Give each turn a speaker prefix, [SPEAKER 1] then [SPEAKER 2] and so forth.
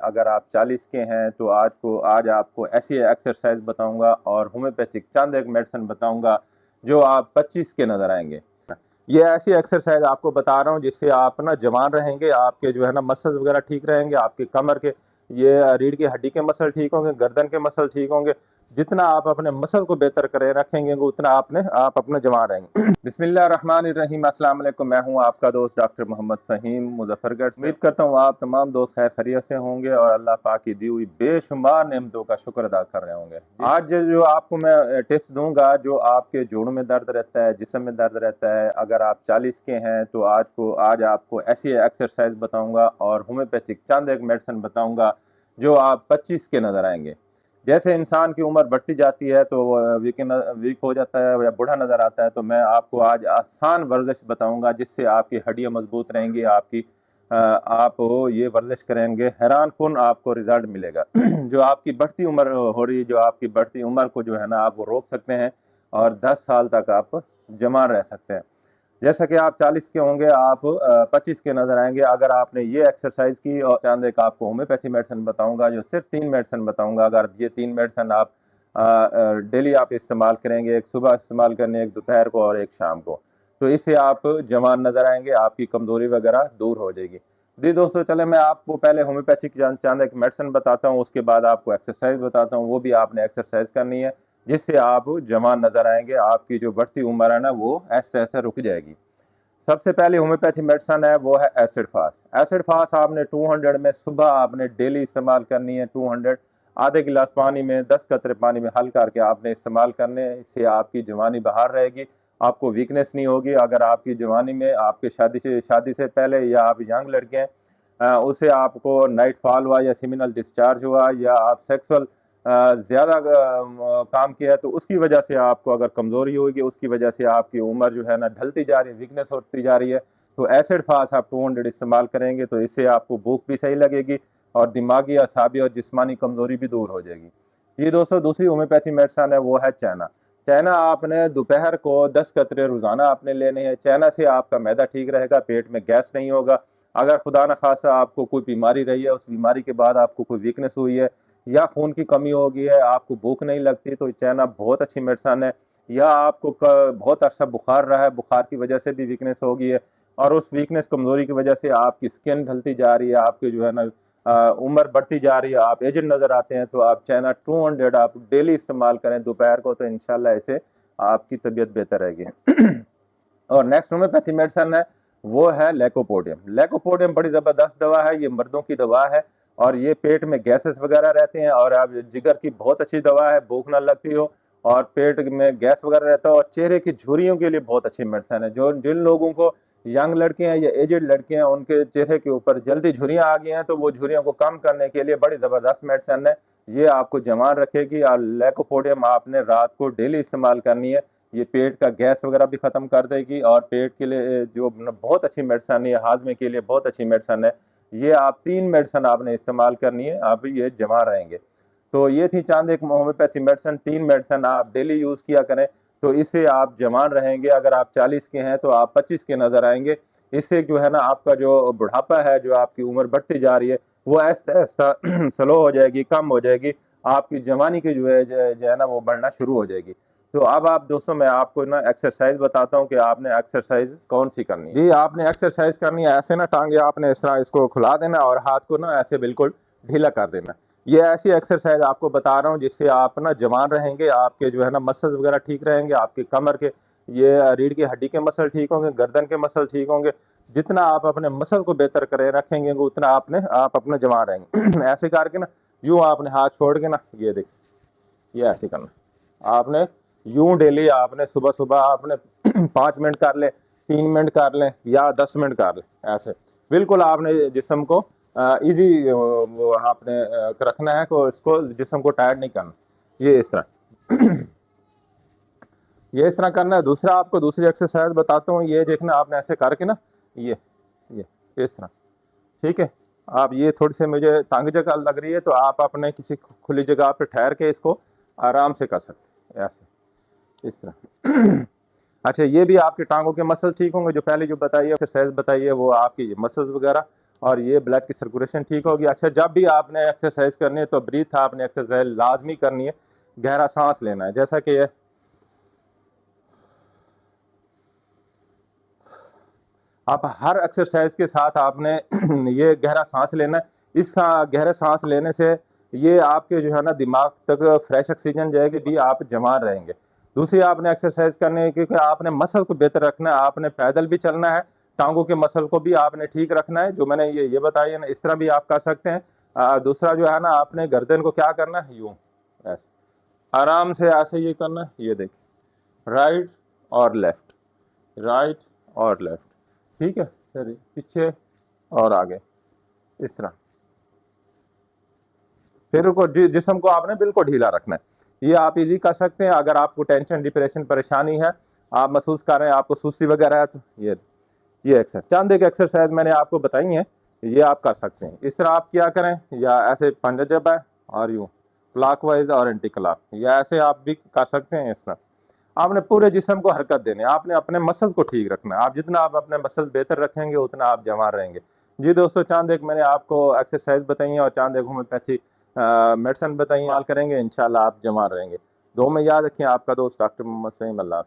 [SPEAKER 1] अगर आप 40 के हैं तो आज आपको ऐसी एक्सरसाइज बताऊंगा और होम्योपैथिक चंद एक मेडिसिन बताऊंगा जो आप 25 के नजर आएंगे। ये ऐसी एक्सरसाइज आपको बता रहा हूँ जिससे आप ना जवान रहेंगे, आपके जो है ना मसल्स वगैरह ठीक रहेंगे, आपके कमर के ये रीढ़ की हड्डी के मसल ठीक होंगे, गर्दन के मसल ठीक होंगे। जितना आप अपने मसल को बेहतर करे रखेंगे उतना आप अपना जवान रहेंगे। बिस्मिल्लाहिर्रहमानिर्रहीम, अस्सलाम वालेकुम। मैं हूं आपका दोस्त डॉक्टर मोहम्मद फ़हीम मुजफ्फरगढ़ से। उम्मीद करता हूं आप तमाम दोस्त खैर खैरियत से होंगे और अल्लाह पाक की दी हुई बेशुमार नेमतों का शुक्र अदा कर रहे होंगे। आज जो आपको मैं टिप्स दूंगा जो आपके जोड़ों में दर्द रहता है, जिस्म में दर्द रहता है, अगर आप 40 के हैं तो आज आपको ऐसी एक्सरसाइज बताऊंगा और होम्योपैथिक चंद एक मेडिसिन बताऊंगा जो आप 25 के नजर आएंगे। जैसे इंसान की उम्र बढ़ती जाती है तो वीक हो जाता है या बूढ़ा नजर आता है, तो मैं आपको आज आसान वर्जिश बताऊंगा जिससे आपकी हड्डियां मजबूत रहेंगी। आप ये वर्जिश करेंगे, हैरान कुन आपको रिजल्ट मिलेगा। जो आपकी बढ़ती उम्र हो रही, जो आपकी बढ़ती उम्र को जो है ना आप वो रोक सकते हैं और 10 साल तक आप जवान रह सकते हैं। जैसा कि आप 40 के होंगे, आप 25 के नजर आएंगे अगर आपने ये एक्सरसाइज की। और चांद एक आपको होम्योपैथी मेडिसिन बताऊंगा, जो सिर्फ 3 मेडिसिन बताऊंगा। अगर ये 3 मेडिसिन आप डेली आप इस्तेमाल करेंगे, एक सुबह इस्तेमाल करने, एक दोपहर को और एक शाम को, तो इससे आप जवान नजर आएंगे, आपकी कमजोरी वगैरह दूर हो जाएगी। जी दोस्तों, चले मैं आपको पहले होम्योपैथिक चांद एक मेडिसिन बताता हूँ, उसके बाद आपको एक्सरसाइज बताता हूँ। वो भी आपने एक्सरसाइज करनी है जिससे आप जवान नजर आएंगे, आपकी जो बढ़ती उम्र है ना वो ऐसे ऐसे रुक जाएगी। सबसे पहले होम्योपैथी मेडिसिन है वो है एसिड फास्ट। एसिड फास्ट आपने 200 में सुबह आपने डेली इस्तेमाल करनी है। 200 आधे गिलास पानी में 10 कतरे पानी में हल करके आपने इस्तेमाल करने हैं। इससे आपकी जवानी बाहर रहेगी, आपको वीकनेस नहीं होगी। अगर आपकी जवानी में आपके शादी से पहले या आप यंग लड़के हैं, उसे आपको नाइट फॉल हुआ या सेमिनल डिस्चार्ज हुआ या आप सेक्सुअल ज्यादा काम किया है, तो उसकी वजह से आपको अगर कमजोरी होगी, उसकी वजह से आपकी उम्र जो है ना ढलती जा रही है, वीकनेस होती जा रही है, तो एसिड फास्ट आप 200 इस्तेमाल करेंगे तो इससे आपको भूख भी सही लगेगी और दिमागी, असाबी और जिस्मानी कमजोरी भी दूर हो जाएगी। ये दोस्तों दूसरी होम्योपैथी मेडिसिन है वो है चैना। चैना आपने दोपहर को 10 कतरे रोजाना आपने लेने हैं। चैना से आपका मैदा ठीक रहेगा, पेट में गैस नहीं होगा। अगर खुदा न खासा आपको कोई बीमारी रही है, उस बीमारी के बाद आपको कोई वीकनेस हुई है या खून की कमी हो गई है, आपको भूख नहीं लगती, तो चैना बहुत अच्छी मेडिसिन है। या आपको बहुत अच्छा बुखार रहा है, बुखार की वजह से भी वीकनेस हो गई है और उस वीकनेस कमजोरी की वजह से आपकी स्किन ढलती जा रही है, आपकी जो है ना उम्र बढ़ती जा रही है, आप एजेड नजर आते हैं, तो आप चाइना 200 आप डेली इस्तेमाल करें दोपहर को, तो इंशाल्लाह ऐसे आपकी तबीयत बेहतर रहेगी। और नेक्स्ट होम्योपैथी मेडिसिन है वो है लेकोपोडियम। लेकोपोडियम बड़ी जबरदस्त दवा है, ये मर्दों की दवा है और ये पेट में गैसेस वगैरह रहते हैं और आप जिगर की बहुत अच्छी दवा है, भूख ना लगती हो और पेट में गैस वगैरह रहता है, और चेहरे की झुर्रियों के लिए बहुत अच्छी मेडिसिन है। जो जिन लोगों को यंग लड़के हैं या एजेड लड़के हैं उनके चेहरे के ऊपर जल्दी झुर्रियां आ गई हैं, तो वो झुर्रियों को कम करने के लिए बड़ी जबरदस्त मेडिसिन है। ये आपको जवान रखेगी और लेकोपोडियम आपने रात को डेली इस्तेमाल करनी है। ये पेट का गैस वगैरह भी खत्म कर देगी और पेट के लिए जो बहुत अच्छी मेडिसिन है, हाजमे के लिए बहुत अच्छी मेडिसिन है। ये आप 3 मेडिसिन आपने इस्तेमाल करनी है, आप ये जमा रहेंगे। तो ये थी चांद एक होम्योपैथी मेडिसिन। 3 मेडिसिन आप डेली यूज किया करें तो इससे आप जवान रहेंगे। अगर आप 40 के हैं तो आप 25 के नजर आएंगे। इससे जो है ना आपका जो बुढ़ापा है, जो आपकी उम्र बढ़ती जा रही है, वो ऐसा ऐसा स्लो हो जाएगी, कम हो जाएगी। आपकी जवानी की जो है ना वो बढ़ना शुरू हो जाएगी। तो अब आप दोस्तों मैं आपको ना एक्सरसाइज बताता हूँ कि आपने एक्सरसाइज कौन सी करनी है। जी आपने एक्सरसाइज करनी है, ऐसे ना टांगे आपने इस तरह इसको खुला देना और हाथ को ना ऐसे बिल्कुल ढीला कर देना। ये ऐसी एक्सरसाइज आपको बता रहा हूँ जिससे आप ना जवान रहेंगे, आपके जो है ना मसल्स वगैरह ठीक रहेंगे, आपके कमर के ये रीढ़ की हड्डी के मसल ठीक होंगे, गर्दन के मसल ठीक होंगे। जितना आप अपने मसल को बेहतर करे रखेंगे उतना आप अपना जवान रहेंगे। ऐसे करके ना यूं आपने हाथ छोड़ के ना ये देख, ये ऐसे करना आपने। यूं डेली आपने सुबह सुबह आपने 5 मिनट कर ले, 3 मिनट कर ले या 10 मिनट कर ले, ऐसे बिल्कुल आपने जिस्म को इजी वो आपने रखना है को इसको जिस्म को टायर्ड नहीं करना। ये इस तरह ये इस तरह करना है। दूसरा आपको दूसरी एक्सरसाइज बताता हूँ, ये देखना आपने ऐसे करके ना ये इस तरह, ठीक है। आप ये थोड़ी सी मुझे तंग जगह लग रही है तो आप अपने किसी खुली जगह पे ठहर के इसको आराम से कर सकते हैं, ऐसे इस तरह। अच्छा, ये भी आपके टांगों के मसल ठीक होंगे। जो पहले जो बताइए एक्सरसाइज बताइए वो आपकी मसल्स वगैरह और ये ब्लड की सर्कुलेशन ठीक होगी। अच्छा, जब भी आपने एक्सरसाइज करनी है तो ब्रीथ आपने एक्सरसाइज लाजमी करनी है, गहरा सांस लेना है, जैसा कि आप हर एक्सरसाइज के साथ आपने ये गहरा सांस लेना है। इस गहरे सांस लेने से ये आपके जो है ना दिमाग तक फ्रेश ऑक्सीजन जाएगी, भी आप जवान रहेंगे। दूसरी आपने एक्सरसाइज करनी है क्योंकि आपने मसल को बेहतर रखना है, आपने पैदल भी चलना है, टांगों के मसल को भी आपने ठीक रखना है, जो मैंने ये बताई है ना, इस तरह भी आप कर सकते हैं। दूसरा जो है ना, आपने गर्दन को क्या करना है, यूं ऐसे आराम से ऐसे ये करना है, ये देखिए, राइट और लेफ्ट, राइट और लेफ्ट, ठीक है, सर पीछे और आगे, इस तरह। फिर को जिस्म को आपने बिल्कुल ढीला रखना है। ये आप इजी कर सकते हैं। अगर आपको टेंशन, डिप्रेशन, परेशानी है, आप महसूस कर रहे हैं आपको सुस्ती वगैरह है, तो ये एक्सरसाइज, चंद एक एक्सरसाइज मैंने आपको बताई है, ये आप कर सकते हैं। इस तरह आप क्या करें, या ऐसे पंजा जब है और यूं क्लॉकवाइज और एंटी क्लॉक, या ऐसे आप भी कर सकते हैं। इस तरह आपने पूरे जिस्म को हरकत देनी है, आपने अपने मसल को ठीक रखना है। आप जितना आप अपने मसल बेहतर रखेंगे उतना आप जवान रहेंगे। जी दोस्तों, चांद एक मैंने आपको एक्सरसाइज बताई है और चांद एक होम्योपैथी मेडिसिन बताई, इस्तेमाल करेंगे, इंशाल्लाह आप जवान रहेंगे। दो में याद रखें, आपका दोस्त डॉक्टर मोहम्मद सईम। अल्लाह।